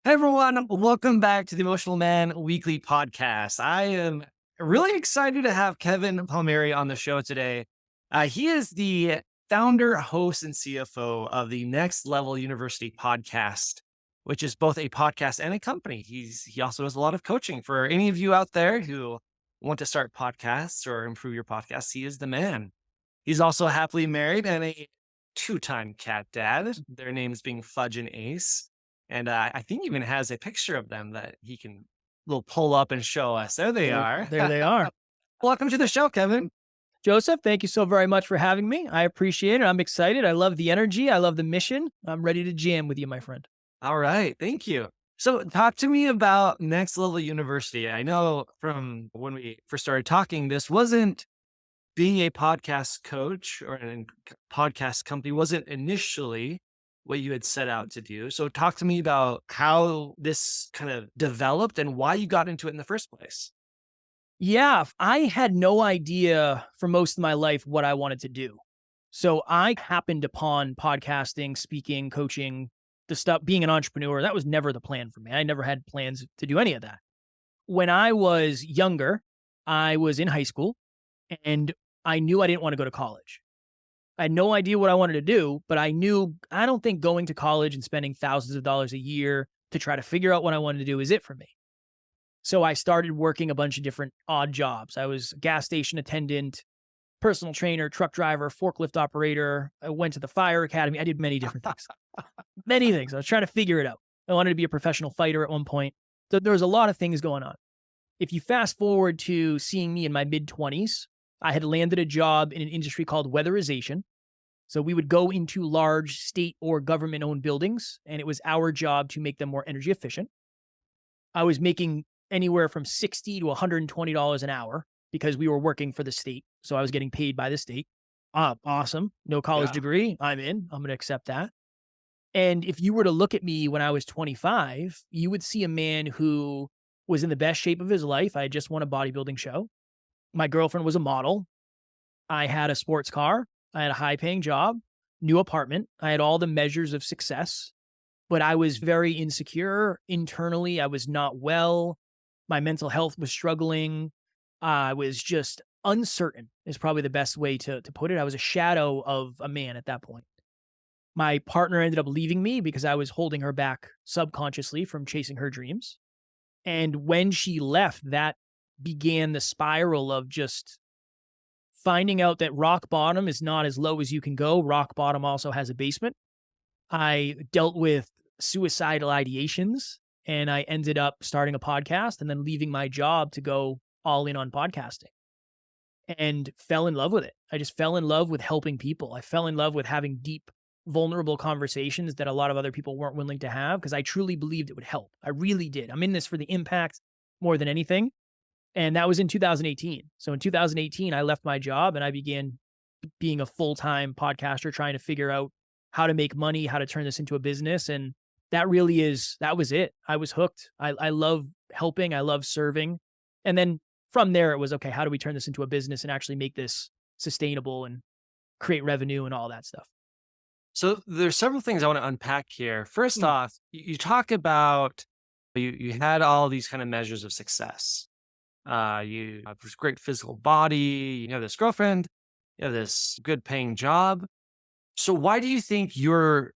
Hey everyone, welcome back to the Emotional Man Weekly Podcast. I am really excited to have Kevin Palmieri on the show today. He is the founder, host, and CFO of the Next Level University podcast, which is both a podcast and a company. He also does a lot of coaching for any of you out there who want to start podcasts or improve your podcast. He is the man. He's also happily married and a two-time cat dad. Their names being Fudge and Ace. And I think even has a picture of them that he can little pull up and show us. There they are. There they are. Welcome to the show, Kevin. Joseph, thank you so very much for having me. I appreciate it. I'm excited. I love the energy. I love the mission. I'm ready to jam with you, my friend. All right. Thank you. So talk to me about Next Level University. I know from when we first started talking, this wasn't being a podcast coach or a podcast company wasn't initially what you had set out to do. So talk to me about how this kind of developed and why you got into it in the first place. Yeah, I had no idea for most of my life what I wanted to do. So I happened upon podcasting, speaking, coaching, the stuff, being an entrepreneur. That was never the plan for me. I never had plans to do any of that. When I was younger, I was in high school and I knew I didn't want to go to college. I had no idea what I wanted to do, but I knew I don't think going to college and spending thousands of dollars a year to try to figure out what I wanted to do is it for me. So I started working a bunch of different odd jobs. I was a gas station attendant, personal trainer, truck driver, forklift operator. I went to the fire academy. I did many different things. Many things. I was trying to figure it out. I wanted to be a professional fighter at one point. So there was a lot of things going on. If you fast forward to seeing me in my mid-20s, I had landed a job in an industry called weatherization. So we would go into large state or government-owned buildings, and it was our job to make them more energy efficient. I was making anywhere from $60 to $120 an hour because we were working for the state. So I was getting paid by the state. Awesome. No college Yeah. degree. I'm in. I'm going to accept that. And if you were to look at me when I was 25, you would see a man who was in the best shape of his life. I had just won a bodybuilding show. My girlfriend was a model. I had a sports car. I had a high paying job, new apartment. I had all the measures of success, but I was very insecure internally. I was not well. My mental health was struggling. I was just uncertain is probably the best way to put it. I was a shadow of a man at that point. My partner ended up leaving me because I was holding her back subconsciously from chasing her dreams. And when she left, that began the spiral of just finding out that rock bottom is not as low as you can go. Rock bottom also has a basement. I dealt with suicidal ideations and I ended up starting a podcast and then leaving my job to go all in on podcasting and fell in love with it. I just fell in love with helping people. I fell in love with having deep, vulnerable conversations that a lot of other people weren't willing to have because I truly believed it would help. I really did. I'm in this for the impact more than anything. And that was in 2018. So in 2018, I left my job and I began being a full-time podcaster, trying to figure out how to make money, how to turn this into a business. And that was it. I was hooked. I love helping. I love serving. And then from there, it was, okay, how do we turn this into a business and actually make this sustainable and create revenue and all that stuff? So there's several things I want to unpack here. First Mm, off, you talk about you had all these kind of measures of success. You have this great physical body, you have this girlfriend, you have this good paying job. So why do you think you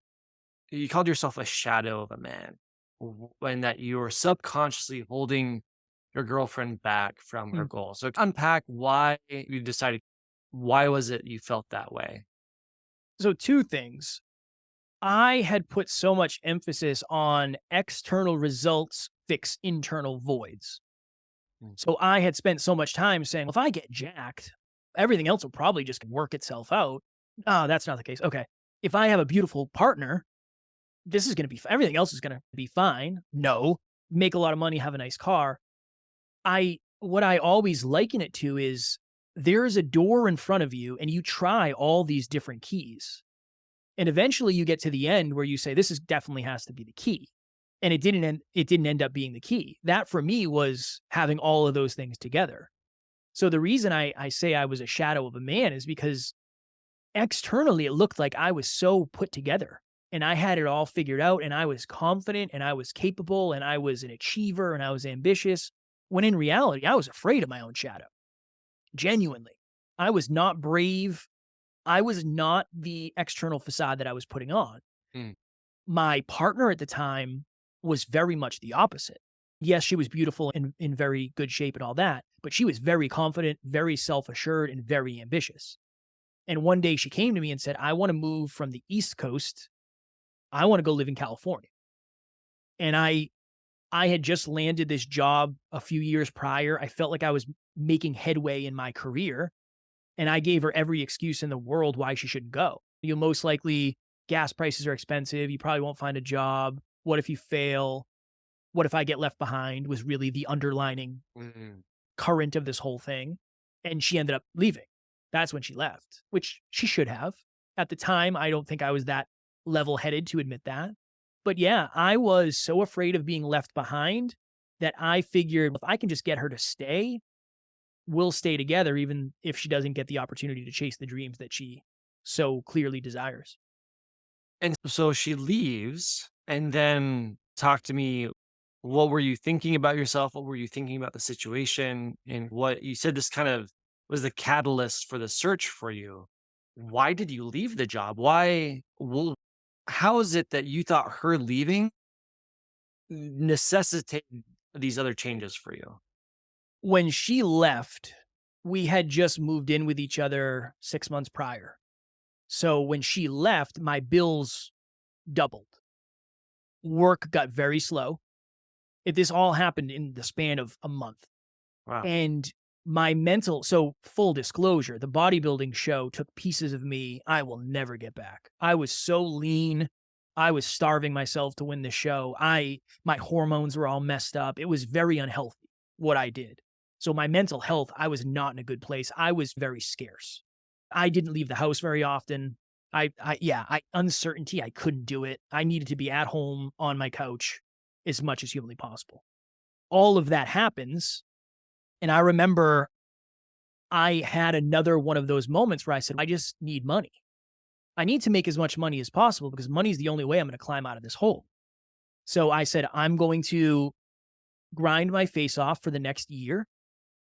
called yourself a shadow of a man when that you were subconsciously holding your girlfriend back from her mm. goals? So unpack why you decided, why was it you felt that way? So two things. I had put so much emphasis on external results fix internal voids. Mm. So I had spent so much time saying, well, if I get jacked, everything else will probably just work itself out. Oh, that's not the case. Okay. If I have a beautiful partner, this is going to be, everything else is going to be fine. No, make a lot of money, have a nice car. What I always liken it to is there is a door in front of you and you try all these different keys. And eventually you get to the end where you say, this is definitely has to be the key. And it didn't end up being the key. That for me was having all of those things together. So the reason I say I was a shadow of a man is because externally it looked like I was so put together. and I had it all figured out, and I was confident, and I was capable, and I was an achiever, and I was ambitious, when in reality, I was afraid of my own shadow. Genuinely. I was not brave. I was not the external facade that I was putting on. Mm. My partner at the time was very much the opposite. Yes, she was beautiful and in very good shape and all that, but she was very confident, very self-assured, and very ambitious. And one day she came to me and said, I want to move from the East Coast. I want to go live in California. And I had just landed this job a few years prior. I felt like I was making headway in my career. And I gave her every excuse in the world why she shouldn't go. You'll most likely, gas prices are expensive. You probably won't find a job. What if you fail? What if I get left behind? Was really the underlining Mm. current of this whole thing. And she ended up leaving. That's when she left, which she should have. At the time, I don't think I was that level headed to admit that. But yeah, I was so afraid of being left behind that I figured if I can just get her to stay, we'll stay together, even if she doesn't get the opportunity to chase the dreams that she so clearly desires. And so she leaves, and then talk to me. What were you thinking about yourself? What were you thinking about the situation? And what you said this kind of was the catalyst for the search for you. Why did you leave the job? Why? Well, how is it that you thought her leaving necessitated these other changes for you? When she left, we had just moved in with each other 6 months prior. So when she left, my bills doubled. Work got very slow. This all happened in the span of a month. Wow. And my mental, so full disclosure, the bodybuilding show took pieces of me I will never get back. I was so lean. I was starving myself to win the show. My hormones were all messed up. It was very unhealthy what I did. So my mental health, I was not in a good place. I was very scarce. I didn't leave the house very often. Uncertainty, I couldn't do it. I needed to be at home on my couch as much as humanly possible. All of that happens. And I remember I had another one of those moments where I said, I just need money. I need to make as much money as possible because money is the only way I'm going to climb out of this hole. So I said, I'm going to grind my face off for the next year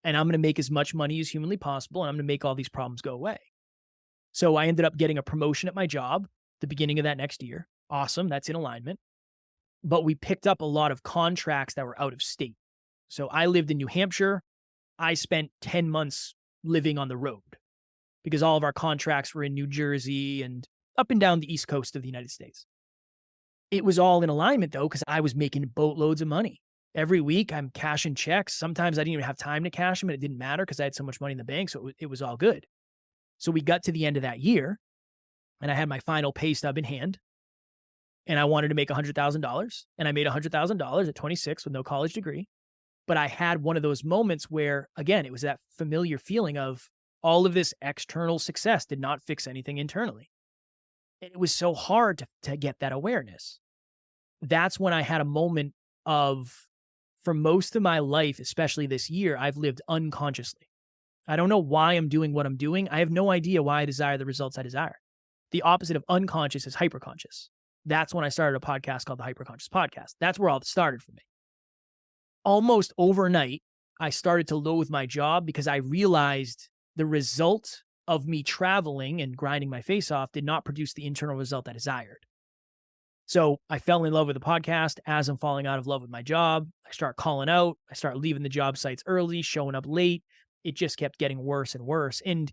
and I'm going to make as much money as humanly possible. And I'm going to make all these problems go away. So I ended up getting a promotion at my job the beginning of that next year. Awesome. That's in alignment. But we picked up a lot of contracts that were out of state. So I lived in New Hampshire. I spent 10 months living on the road because all of our contracts were in New Jersey and up and down the East Coast of the United States. It was all in alignment though, because I was making boatloads of money. Every week I'm cashing checks. Sometimes I didn't even have time to cash them and it didn't matter because I had so much money in the bank. So it was all good. So we got to the end of that year and I had my final pay stub in hand and I wanted to make $100,000 and I made $100,000 at 26 with no college degree. But I had one of those moments where, again, it was that familiar feeling of all of this external success did not fix anything internally. And it was so hard to get that awareness. That's when I had a moment of, for most of my life, especially this year, I've lived unconsciously. I don't know why I'm doing what I'm doing. I have no idea why I desire the results I desire. The opposite of unconscious is hyperconscious. That's when I started a podcast called the Hyperconscious Podcast. That's where all it started for me. Almost overnight, I started to loathe my job because I realized the result of me traveling and grinding my face off did not produce the internal result I desired. So I fell in love with the podcast. As I'm falling out of love with my job, I start calling out. I start leaving the job sites early, showing up late. It just kept getting worse and worse. And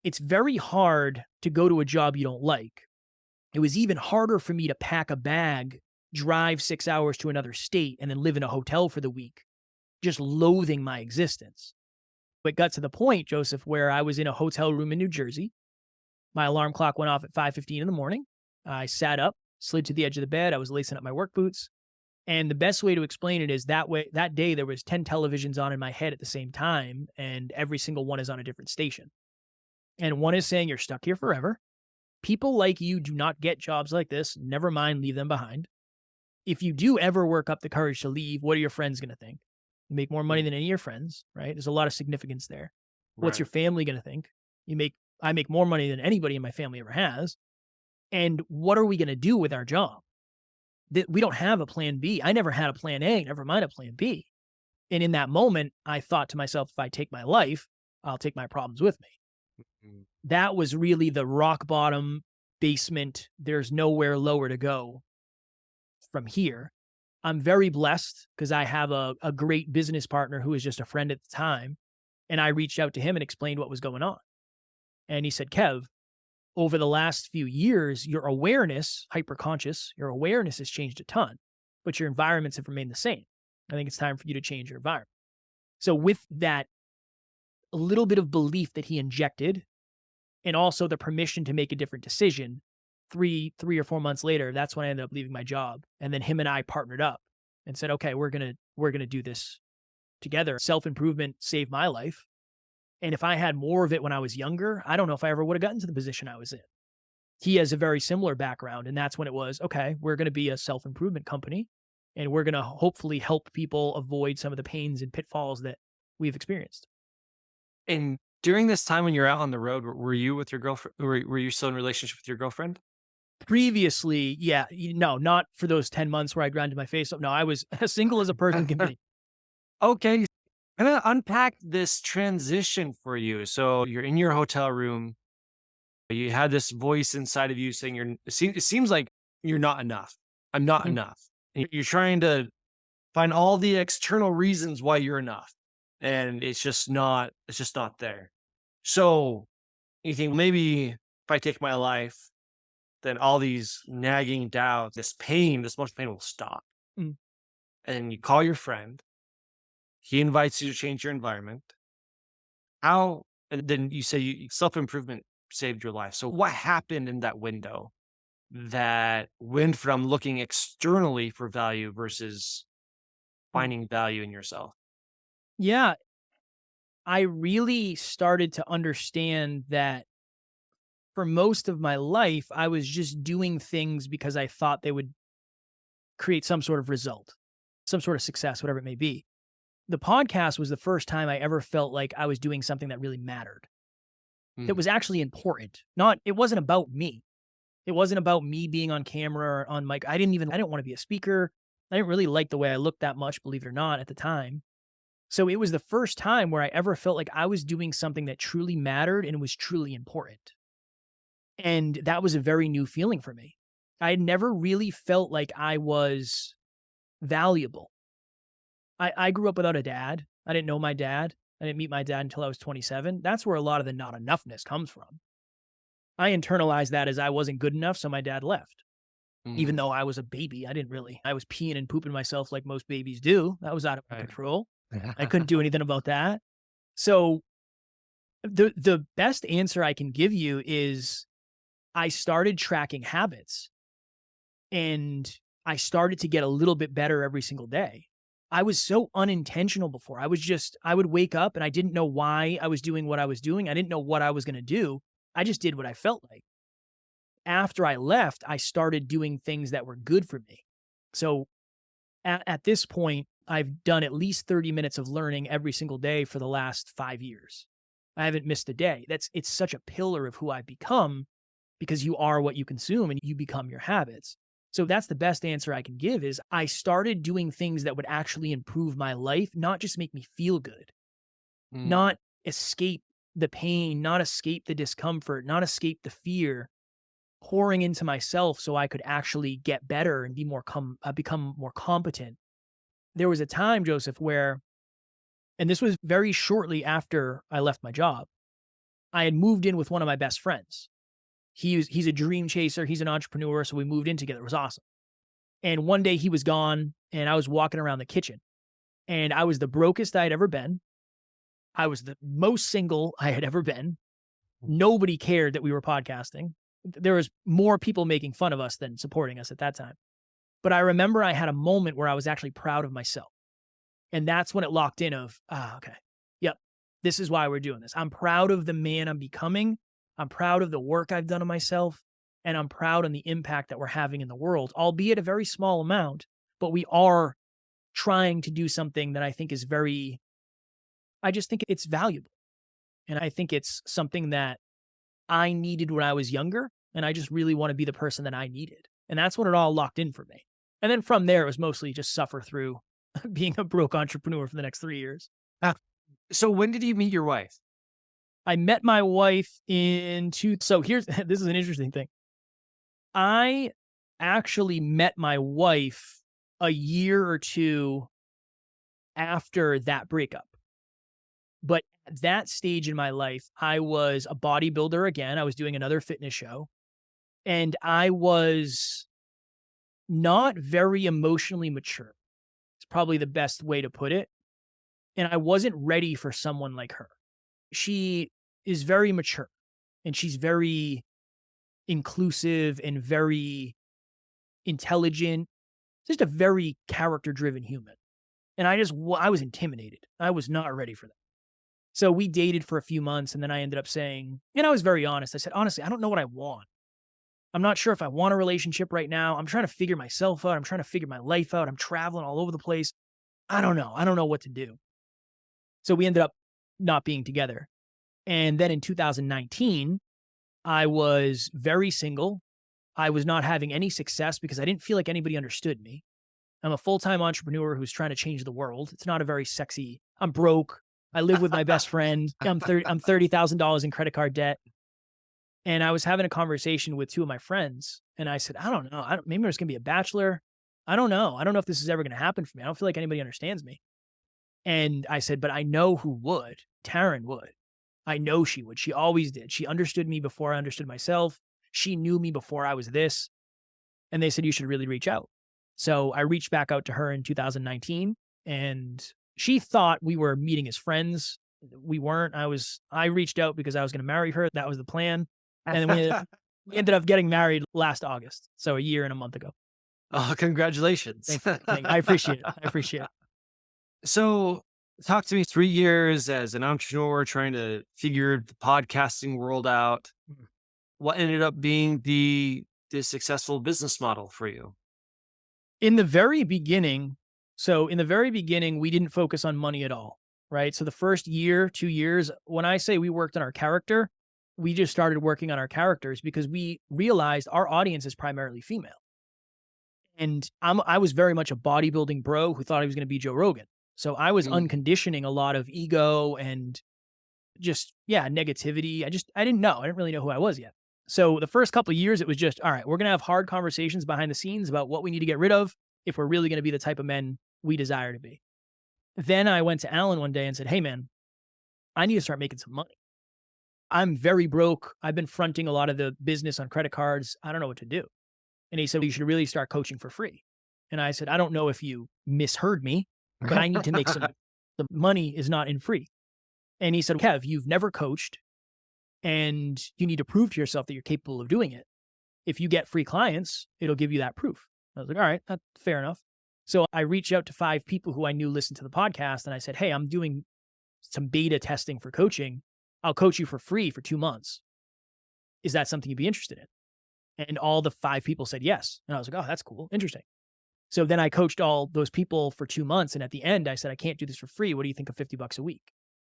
it's very hard to go to a job you don't like. It was even harder for me to pack a bag, drive 6 hours to another state, and then live in a hotel for the week, just loathing my existence. It got to the point, Joseph, where I was in a hotel room in New Jersey. My alarm clock went off at 5:15 in the morning. I sat up, slid to the edge of the bed. I was lacing up my work boots. And the best way to explain it is that day there was 10 televisions on in my head at the same time, and every single one is on a different station. And one is saying, you're stuck here forever. People like you do not get jobs like this. Never mind, leave them behind. If you do ever work up the courage to leave, what are your friends going to think? You make more money than any of your friends, right? There's a lot of significance there. What's Right. your family going to think? I make more money than anybody in my family ever has. And what are we going to do with our job? That we don't have a plan B. I never had a plan A, never mind a plan B. And in that moment, I thought to myself, if I take my life, I'll take my problems with me. Mm. That was really the rock bottom basement. There's nowhere lower to go from here. I'm very blessed because I have a great business partner who was just a friend at the time. And I reached out to him and explained what was going on. And he said, Kev, over the last few years, your awareness, hyper conscious, your awareness has changed a ton, but your environments have remained the same. I think it's time for you to change your environment. So with that, a little bit of belief that he injected and also the permission to make a different decision, three or 4 months later, that's when I ended up leaving my job. And then him and I partnered up and said, okay, we're gonna do this together. Self-improvement saved my life. And if I had more of it when I was younger, I don't know if I ever would have gotten to the position I was in. He has a very similar background. And that's when it was, okay, we're going to be a self-improvement company and we're going to hopefully help people avoid some of the pains and pitfalls that we've experienced. And during this time when you're out on the road, were you with your girlfriend? Were you still in a relationship with your girlfriend? Previously, yeah, no, not for those 10 months where I grinded my face up. No, I was as single as a person can be. Okay. I'm gonna unpack this transition for you. So you're in your hotel room. You had this voice inside of you saying it seems like you're not enough. I'm not Mhm. enough. And you're trying to find all the external reasons why you're enough. And it's just not there. So you think maybe if I take my life, then all these nagging doubts, this pain, this much pain will stop. Mm. And you call your friend, he invites you to change your environment. How and then you say you self-improvement saved your life. So what happened in that window that went from looking externally for value versus Mm. finding value in yourself? Yeah, I really started to understand that for most of my life, I was just doing things because I thought they would create some sort of result, some sort of success, whatever it may be. The podcast was the first time I ever felt like I was doing something that really mattered, that Mm, was actually important. It wasn't about me. It wasn't about me being on camera or on mic. I didn't want to be a speaker. I didn't really like the way I looked that much, believe it or not, at the time. So it was the first time where I ever felt like I was doing something that truly mattered and was truly important. And that was a very new feeling for me. I had never really felt like I was valuable. I grew up without a dad. I didn't know my dad. I didn't meet my dad until I was 27. That's where a lot of the not enoughness comes from. I internalized that as I wasn't good enough, so my dad left. Even mm. though I was a baby, I was peeing and pooping myself like most babies do. That was out of my Right. control. I couldn't do anything about that. So the best answer I can give you is I started tracking habits and I started to get a little bit better every single day. I was so unintentional before. I would wake up and I didn't know why I was doing what I was doing. I didn't know what I was going to do. I just did what I felt like. After I left, I started doing things that were good for me. So at this point, I've done at least 30 minutes of learning every single day for the last 5 years. I haven't missed a day. It's such a pillar of who I've become because you are what you consume and you become your habits. So that's the best answer I can give is I started doing things that would actually improve my life, not just make me feel good, Mm, not escape the pain, not escape the discomfort, not escape the fear, pouring into myself so I could actually get better and become more competent. There was a time, Joseph, where, and this was very shortly after I left my job, I had moved in with one of my best friends. He's a dream chaser. He's an entrepreneur. So we moved in together. It was awesome. And one day he was gone and I was walking around the kitchen and I was the brokest I had ever been. I was the most single I had ever been. Nobody cared that we were podcasting. There was more people making fun of us than supporting us at that time. But I remember I had a moment where I was actually proud of myself. And that's when it locked in of, okay. Yep. This is why we're doing this. I'm proud of the man I'm becoming. I'm proud of the work I've done on myself. And I'm proud on the impact that we're having in the world, albeit a very small amount, but we are trying to do something that I think is I just think it's valuable. And I think it's something that I needed when I was younger. And I just really want to be the person that I needed. And that's when it all locked in for me. And then from there, it was mostly just suffer through being a broke entrepreneur for the next 3 years. Uh, so when did you meet your wife? I met my wife so here's, this is an interesting thing. I actually met my wife a year or two after that breakup. But at that stage in my life, I was a bodybuilder again. I was doing another fitness show, and I was not very emotionally mature. It's probably the best way to put it. And I wasn't ready for someone like her. She is very mature and she's very inclusive and very intelligent, just a very character driven human. And I was intimidated. I was not ready for that. So we dated for a few months and then I ended up saying, and I was very honest. I said, honestly, I don't know what I want. I'm not sure if I want a relationship right now. I'm trying to figure myself out. I'm trying to figure my life out. I'm traveling all over the place. I don't know. I don't know what to do. So we ended up not being together. And then in 2019, I was very single. I was not having any success because I didn't feel like anybody understood me. I'm a full-time entrepreneur who's trying to change the world. It's not a very sexy, I'm broke. I live with my best friend. I'm $30,000 in credit card debt. And I was having a conversation with two of my friends. And I said, I don't know. Maybe there's going to be a bachelor. I don't know. I don't know if this is ever going to happen for me. I don't feel like anybody understands me. And I said, but I know who would. Taryn would. I know she would. She always did. She understood me before I understood myself. She knew me before I was this. And they said, you should really reach out. So I reached back out to her in 2019 and she thought we were meeting as friends. We weren't. I reached out because I was going to marry her. That was the plan. And then we ended up getting married last August. So a year and a month ago. Oh, congratulations. Thank you. I appreciate it. I appreciate it. So talk to me 3 years as an entrepreneur trying to figure the podcasting world out. What ended up being the successful business model for you? In the very beginning, we didn't focus on money at all, right? So the first year, 2 years, when I say we worked on our character, we just started working on our characters because we realized our audience is primarily female. And I was very much a bodybuilding bro who thought he was going to be Joe Rogan. So I was unconditioning a lot of ego and just, negativity. I didn't know. I didn't really know who I was yet. So the first couple of years, it was just, all right, we're going to have hard conversations behind the scenes about what we need to get rid of if we're really going to be the type of men we desire to be. Then I went to Alan one day and said, hey, man, I need to start making some money. I'm very broke. I've been fronting a lot of the business on credit cards. I don't know what to do. And he said, you should really start coaching for free. And I said, I don't know if you misheard me, but I need to make some, the money is not in free. And he said, Kev, you've never coached and you need to prove to yourself that you're capable of doing it. If you get free clients, it'll give you that proof. I was like, all right, that's fair enough. So I reached out to 5 people who I knew listened to the podcast. And I said, hey, I'm doing some beta testing for coaching. I'll coach you for free for 2 months. Is that something you'd be interested in? And all the 5 people said yes. And I was like, oh, that's cool. Interesting. So then I coached all those people for 2 months. And at the end, I said, I can't do this for free. What do you think of $50 a week?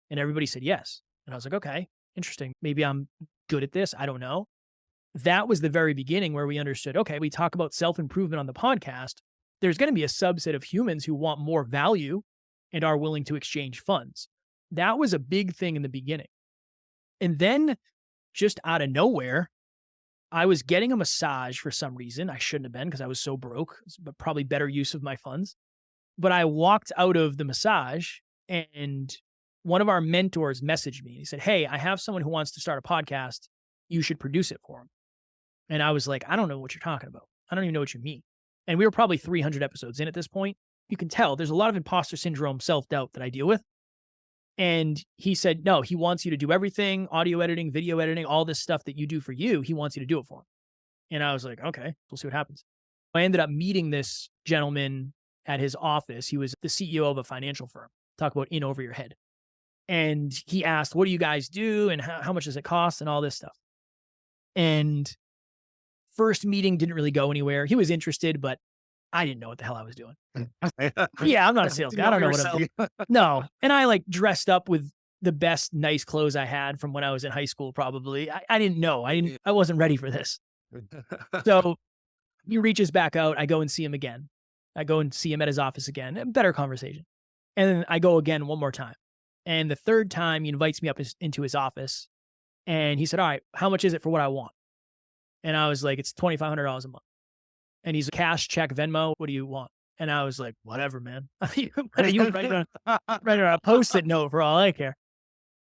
And everybody said yes. And I was like, okay, interesting. Maybe I'm good at this. I don't know. That was the very beginning where we understood, okay, we talk about self-improvement on the podcast. There's going to be a subset of humans who want more value and are willing to exchange funds. That was a big thing in the beginning. And then just out of nowhere, I was getting a massage for some reason. I shouldn't have been because I was so broke, but probably better use of my funds. But I walked out of the massage and one of our mentors messaged me. He said, hey, I have someone who wants to start a podcast. You should produce it for him. And I was like, I don't know what you're talking about. I don't even know what you mean. And we were probably 300 episodes in at this point. You can tell there's a lot of imposter syndrome, self-doubt that I deal with. And he said, no, he wants you to do everything, audio editing, video editing, all this stuff that you do for you. He wants you to do it for him. And I was like, okay, we'll see what happens. I ended up meeting this gentleman at his office. He was the CEO of a financial firm. Talk about in over your head. And he asked, what do you guys do? And how much does it cost? And all this stuff. And first meeting didn't really go anywhere. He was interested, but I didn't know what the hell I was doing. Yeah, I'm not a sales guy. I don't know what I'm doing. No. And I like dressed up with the best nice clothes I had from when I was in high school, probably. I didn't know. I wasn't ready for this. So he reaches back out. I go and see him again. I go and see him at his office again. A better conversation. And then I go again one more time. And the third time he invites me up into his office and he said, all right, how much is it for what I want? And I was like, it's $2,500 a month. And he's cash, check, Venmo. What do you want? And I was like, whatever, man. You write on a post-it note for all I care.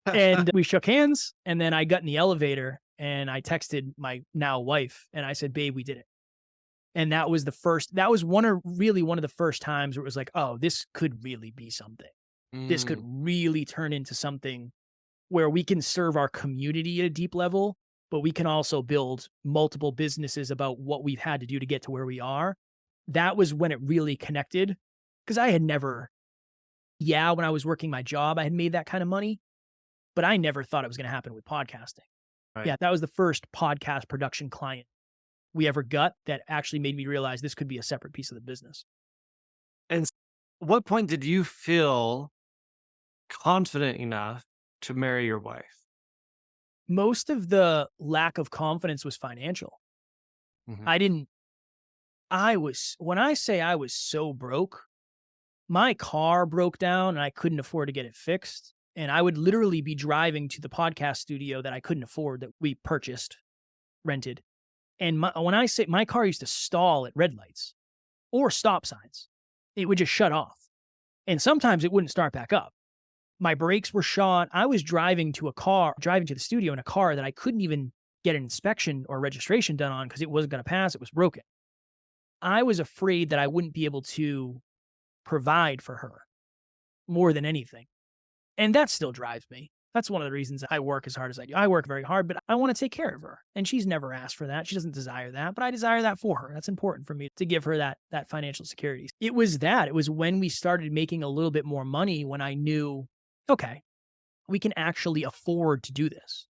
And we shook hands. And then I got in the elevator and I texted my now wife and I said, babe, we did it. And that was one of the first times where it was like, oh, this could really be something. This could Mm, really turn into something where we can serve our community at a deep level, but we can also build multiple businesses about what we've had to do to get to where we are. That was when it really connected. Because I had never, when I was working my job, I had made that kind of money, but I never thought it was going to happen with podcasting. right. Yeah, that was the first podcast production client we ever got that actually made me realize this could be a separate piece of the business. And what point did you feel confident enough to marry your wife? Most of the lack of confidence was financial. Mhm. I didn't, when I say I was so broke, my car broke down and I couldn't afford to get it fixed. And I would literally be driving to the podcast studio that I couldn't afford that we purchased, rented. And when I say my car used to stall at red lights or stop signs, it would just shut off. And sometimes it wouldn't start back up. My brakes were shot. I was driving to the studio in a car that I couldn't even get an inspection or registration done on because it wasn't going to pass. It was broken. I was afraid that I wouldn't be able to provide for her more than anything. And that still drives me. That's one of the reasons I work as hard as I do. I work very hard, but I want to take care of her. And she's never asked for that. She doesn't desire that, but I desire that for her. That's important for me to give her that financial security. It was when we started making a little bit more money when I knew, okay, we can actually afford to do this.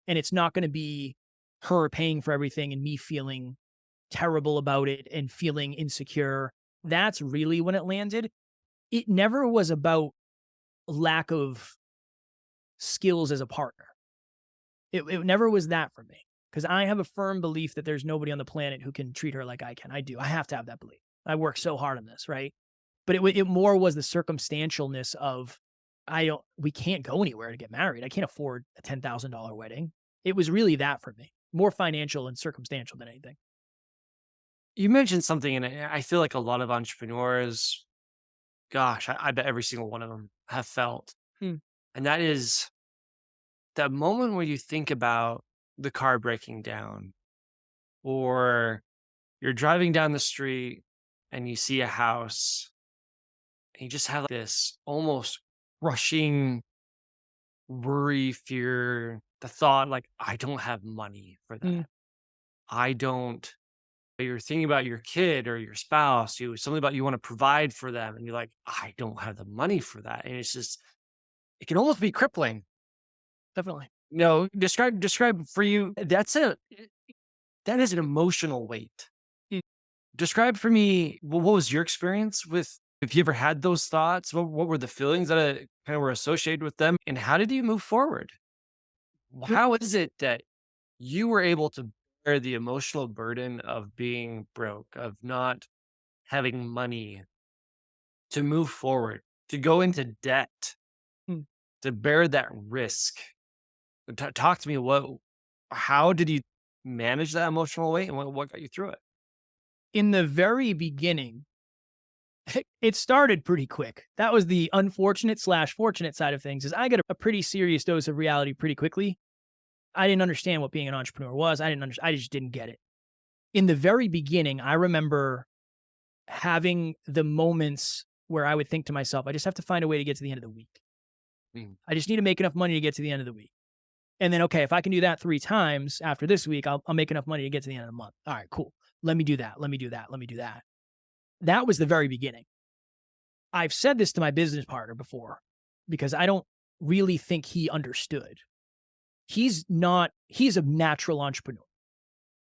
And it's not going to be her paying for everything and me feeling terrible about it and feeling insecure. That's really when it landed. It never was about lack of skills as a partner. It never was that for me because I have a firm belief that there's nobody on the planet who can treat her like I can. I do. I have to have that belief. I work so hard on this, right? But it more was the circumstantialness of we can't go anywhere to get married. I can't afford a $10,000 wedding. It was really that for me, more financial and circumstantial than anything. You mentioned something, and I feel like a lot of entrepreneurs, gosh, I bet every single one of them have felt, Hmm. and that is that moment where you think about the car breaking down, or you're driving down the street and you see a house, and you just have this almost rushing worry, fear, the thought like, I don't have money for Hmm. that. I don't. You're thinking about your kid or your spouse, something about you want to provide for them, and you're like, I don't have the money for that. And it's just, it can almost be crippling. Definitely. No, describe for you. That is an emotional weight. Hmm. Describe for me, what was your experience with, if you ever had those thoughts, what were the feelings that kind of were associated with them? And how did you move forward? How is it that you were able to bear the emotional burden of being broke, of not having money to move forward, to go into debt, Hmm. to bear that risk? Talk to me. How did you manage that emotional weight, and what got you through it? In the very beginning, it started pretty quick. That was the unfortunate/fortunate side of things is I got a pretty serious dose of reality pretty quickly. I didn't understand what being an entrepreneur was. I just didn't get it. In the very beginning, I remember having the moments where I would think to myself, I just have to find a way to get to the end of the week. Mm. I just need to make enough money to get to the end of the week. And then, okay, if I can do that 3 times after this week, I'll make enough money to get to the end of the month. All right, cool. Let me do that. Let me do that. Let me do that. That was the very beginning. I've said this to my business partner before because I don't really think he understood. He's a natural entrepreneur.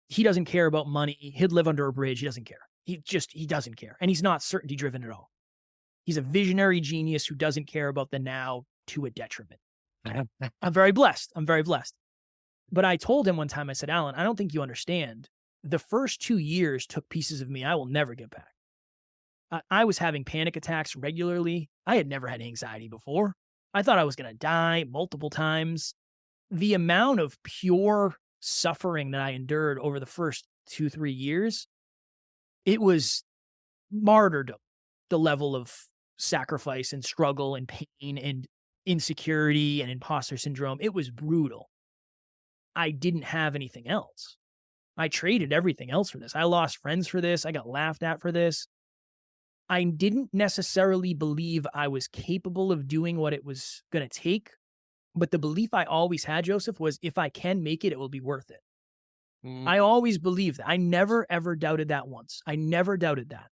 He doesn't care about money. He'd live under a bridge. He doesn't care. He doesn't care. And he's not certainty driven at all. He's a visionary genius who doesn't care about the now to a detriment. I'm very blessed. I'm very blessed. But I told him one time, I said, Alan, I don't think you understand. the first 2 years took pieces of me I will never get back. I was having panic attacks regularly. I had never had anxiety before. I thought I was going to die multiple times. The amount of pure suffering that I endured over the first 2, 3 years, it was martyrdom, the level of sacrifice and struggle and pain and insecurity and imposter syndrome. It was brutal. I didn't have anything else. I traded everything else for this. I lost friends for this. I got laughed at for this. I didn't necessarily believe I was capable of doing what it was going to take. But the belief I always had, Joseph, was if I can make it, it will be worth it. Mm, I always believed that. I never, ever doubted that once. I never doubted that.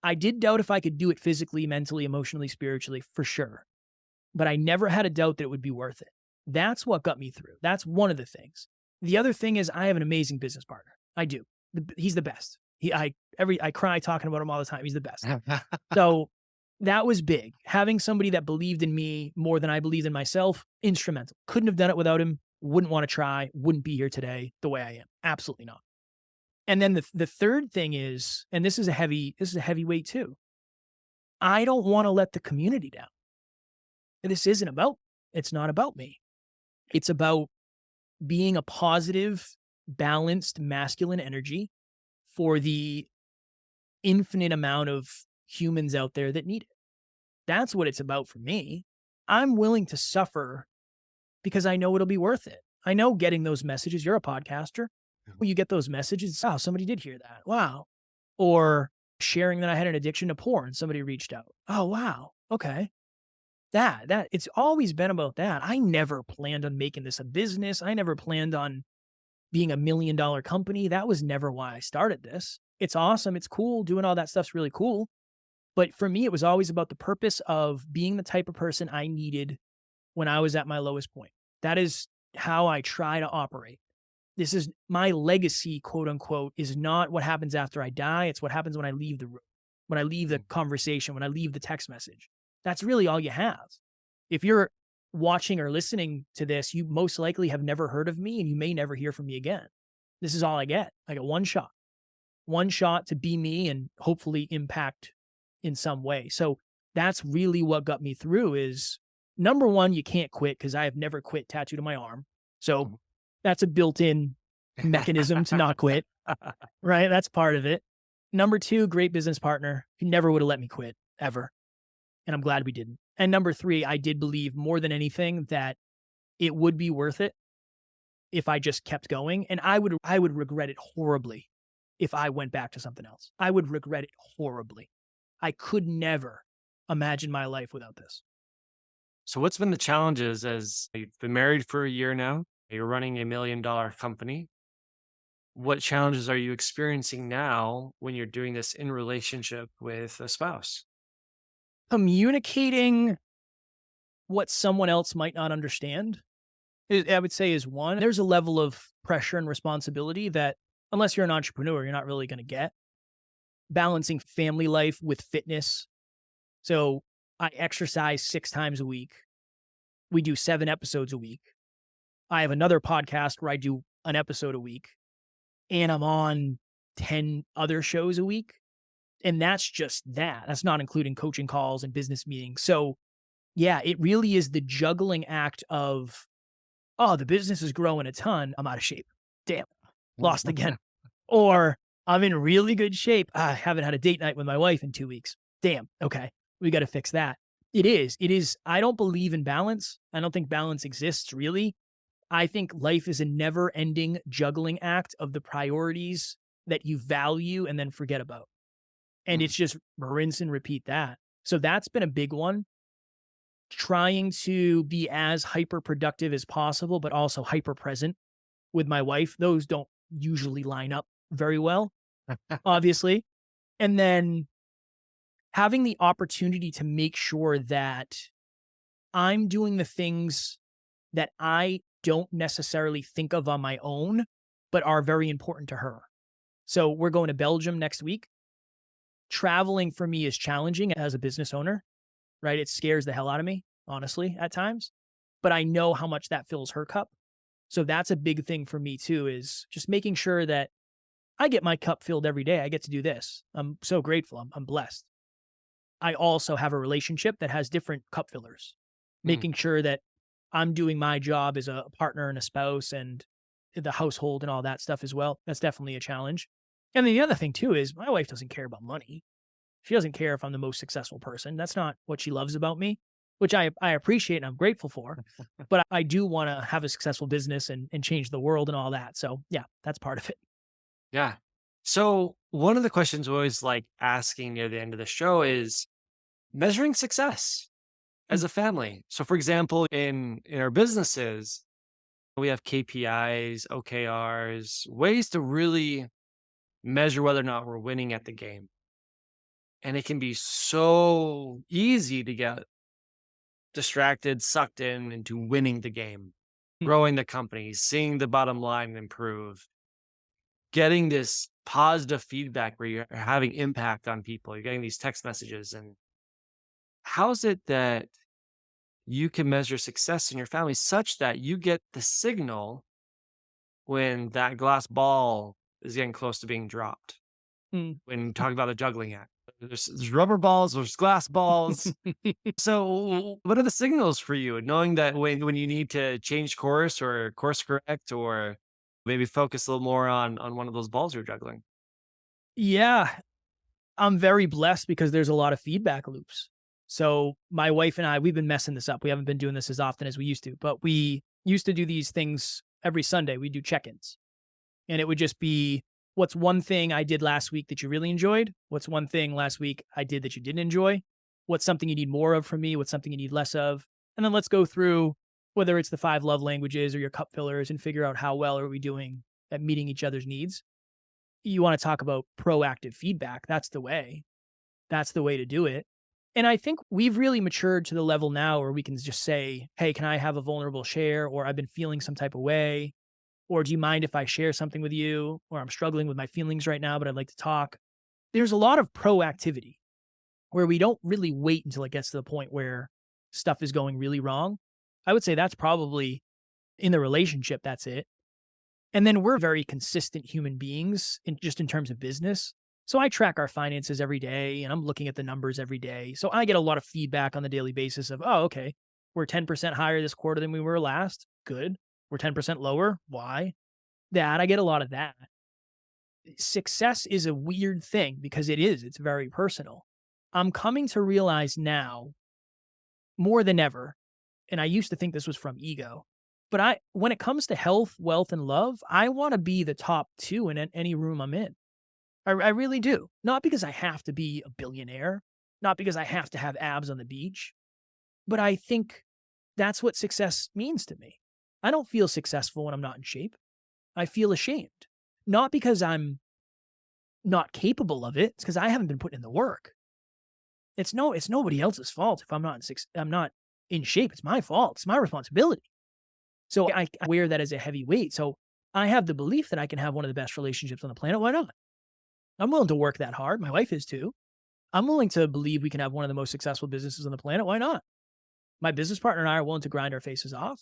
I did doubt if I could do it physically, mentally, emotionally, spiritually, for sure. But I never had a doubt that it would be worth it. That's what got me through. That's one of the things. The other thing is I have an amazing business partner. I do. He's the best. I cry talking about him all the time. He's the best. So that was big. Having somebody that believed in me more than I believed in myself, instrumental. Couldn't have done it without him. Wouldn't want to try. Wouldn't be here today the way I am. Absolutely not. And then the third thing is, and this is a heavy weight too. I don't want to let the community down. This isn't about, it's not about me. It's about being a positive, balanced, masculine energy for the infinite amount of humans out there that need it. That's what it's about for me. I'm willing to suffer because I know it'll be worth it. I know getting those messages. You're a podcaster. Well, you get those messages. Wow, somebody did hear that. Wow. Or sharing that I had an addiction to porn. Somebody reached out. Oh, wow. Okay. That it's always been about that. I never planned on making this a business. I never planned on being $1 million company. That was never why I started this. It's awesome. It's cool. Doing all that stuff's really cool. But for me, it was always about the purpose of being the type of person I needed when I was at my lowest point. That is how I try to operate. This is my legacy, quote unquote, is not what happens after I die. It's what happens when I leave the room, when I leave the conversation, when I leave the text message. That's really all you have. If you're watching or listening to this, you most likely have never heard of me and you may never hear from me again. This is all I get. I get one shot to be me and hopefully impact in some way. So that's really what got me through is number one, you can't quit because I have never quit tattooed on my arm. So that's a built-in mechanism to not quit, right? That's part of it. Number two, great business partner. He never would have let me quit ever. And I'm glad we didn't. And number three, I did believe more than anything that it would be worth it if I just kept going. And I would regret it horribly if I went back to something else. I would regret it horribly. I could never imagine my life without this. So what's been the challenges as you've been married for a year now? You're running $1 million company. What challenges are you experiencing now when you're doing this in relationship with a spouse? Communicating what someone else might not understand, I would say is one. There's a level of pressure and responsibility that unless you're an entrepreneur, you're not really going to get. Balancing family life with fitness. So I exercise 6 times a week. We do 7 episodes a week. I have another podcast where I do an episode a week and I'm on 10 other shows a week. And that's just that. That's not including coaching calls and business meetings. So yeah, it really is the juggling act of, oh, the business is growing a ton. I'm out of shape. Damn, lost again. Or I'm in really good shape. I haven't had a date night with my wife in 2 weeks. Damn. Okay. We got to fix that. It is. I don't believe in balance. I don't think balance exists really. I think life is a never ending juggling act of the priorities that you value and then forget about. And it's just rinse and repeat that. So that's been a big one. Trying to be as hyper productive as possible, but also hyper present with my wife. Those don't usually line up very well, obviously. And then having the opportunity to make sure that I'm doing the things that I don't necessarily think of on my own, but are very important to her. So we're going to Belgium next week. Traveling for me is challenging as a business owner, right? It scares the hell out of me, honestly, at times, but I know how much that fills her cup. So that's a big thing for me too, is just making sure that I get my cup filled every day. I get to do this. I'm so grateful. I'm blessed. I also have a relationship that has different cup fillers, Mm, making sure that I'm doing my job as a partner and a spouse and the household and all that stuff as well. That's definitely a challenge. And then the other thing too is my wife doesn't care about money. She doesn't care if I'm the most successful person. That's not what she loves about me, which I appreciate and I'm grateful for. But I do want to have a successful business and change the world and all that. So yeah, that's part of it. yeah. So one of the questions we always like asking near the end of the show is measuring success Mm, as a family. So for example, in our businesses, we have KPIs, OKRs, ways to really measure whether or not we're winning at the game. And it can be so easy to get distracted, sucked in into winning the game, mm, growing the company, seeing the bottom line improve, getting this positive feedback where you're having impact on people. You're getting these text messages. And how's it that you can measure success in your family such that you get the signal when that glass ball is getting close to being dropped? mm. When you talk about a juggling act, there's rubber balls, there's glass balls. So, what are the signals for you, knowing that when you need to change course or course correct, or maybe focus a little more on one of those balls you're juggling? Yeah, I'm very blessed because there's a lot of feedback loops. So my wife and I, we've been messing this up. We haven't been doing this as often as we used to, but we used to do these things every Sunday. We do check-ins. And it would just be, what's one thing I did last week that you really enjoyed? What's one thing last week I did that you didn't enjoy? What's something you need more of from me? What's something you need less of? And then let's go through whether it's the 5 love languages or your cup fillers and figure out how well are we doing at meeting each other's needs. You want to talk about proactive feedback. That's the way. That's the way to do it. And I think we've really matured to the level now where we can just say, hey, can I have a vulnerable share? Or I've been feeling some type of way. Or do you mind if I share something with you? Or I'm struggling with my feelings right now, but I'd like to talk. There's a lot of proactivity where we don't really wait until it gets to the point where stuff is going really wrong. I would say that's probably in the relationship, that's it. And then we're very consistent human beings in terms of business. So I track our finances every day and I'm looking at the numbers every day. So I get a lot of feedback on the daily basis of, oh, okay, we're 10% higher this quarter than we were last. Good. We're 10% lower. Why? That I get a lot of that. Success is a weird thing because it's very personal. I'm coming to realize now more than ever, and I used to think this was from ego, but when it comes to health, wealth, and love, I want to be the top 2 in any room I'm in. I really do. Not because I have to be a billionaire, not because I have to have abs on the beach, but I think that's what success means to me. I don't feel successful when I'm not in shape. I feel ashamed. Not because I'm not capable of it, it's because I haven't been putting in the work. It's nobody else's fault if I'm not in shape. It's my fault. It's my responsibility. So I wear that as a heavy weight. So I have the belief that I can have one of the best relationships on the planet. Why not? I'm willing to work that hard. My wife is too. I'm willing to believe we can have one of the most successful businesses on the planet. Why not? My business partner and I are willing to grind our faces off.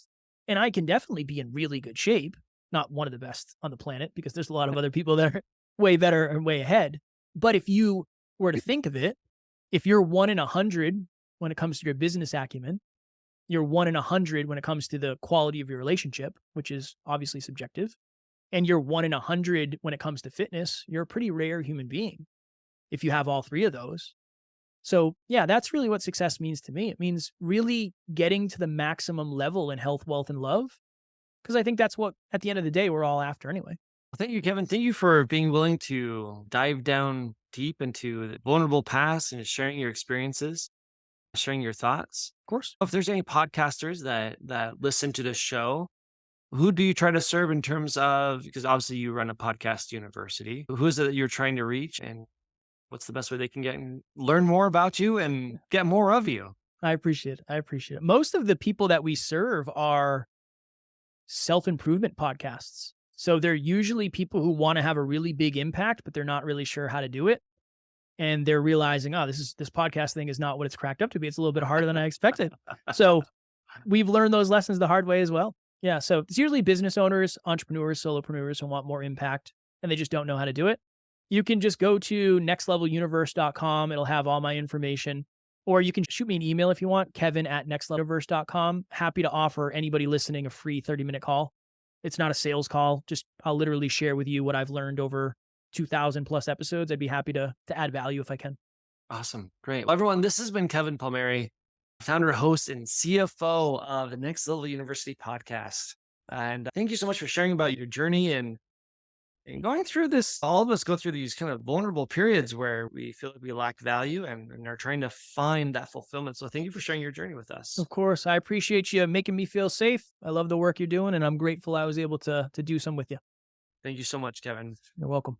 And I can definitely be in really good shape. Not one of the best on the planet because there's a lot of other people that are way better and way ahead. But if you were to think of it, if you're 1 in 100 when it comes to your business acumen, you're 1 in 100 when it comes to the quality of your relationship, which is obviously subjective, and you're 1 in 100 when it comes to fitness, you're a pretty rare human being if you have all 3 of those. So, yeah, that's really what success means to me. It means really getting to the maximum level in health, wealth, and love. Because I think that's what, at the end of the day, we're all after anyway. Well, thank you, Kevin. Thank you for being willing to dive down deep into the vulnerable past and sharing your experiences, sharing your thoughts. Of course. If there's any podcasters that listen to this show, who do you try to serve in terms of, because obviously you run a podcast university, who is it that you're trying to reach, and what's the best way they can get and learn more about you and get more of you? I appreciate it. I appreciate it. Most of the people that we serve are self-improvement podcasts. So they're usually people who want to have a really big impact, but they're not really sure how to do it. And they're realizing, oh, this podcast thing is not what it's cracked up to be. It's a little bit harder than I expected. So we've learned those lessons the hard way as well. Yeah. So it's usually business owners, entrepreneurs, solopreneurs who want more impact. and they just don't know how to do it, you can just go to nextleveluniverse.com. It'll have all my information. Or you can shoot me an email if you want, kevin@nextleveluniverse.com. Happy to offer anybody listening a free 30-minute call. It's not a sales call. Just I'll literally share with you what I've learned over 2,000 plus episodes. I'd be happy to add value if I can. Awesome. Great. Well, everyone, this has been Kevin Palmieri, founder, host, and CFO of the Next Level University podcast. And thank you so much for sharing about your journey and going through this. All of us go through these kind of vulnerable periods where we feel like we lack value and are trying to find that fulfillment. So thank you for sharing your journey with us. Of course, I appreciate you making me feel safe. I love the work you're doing, and I'm grateful I was able to do some with you. Thank you so much, Kevin. You're welcome.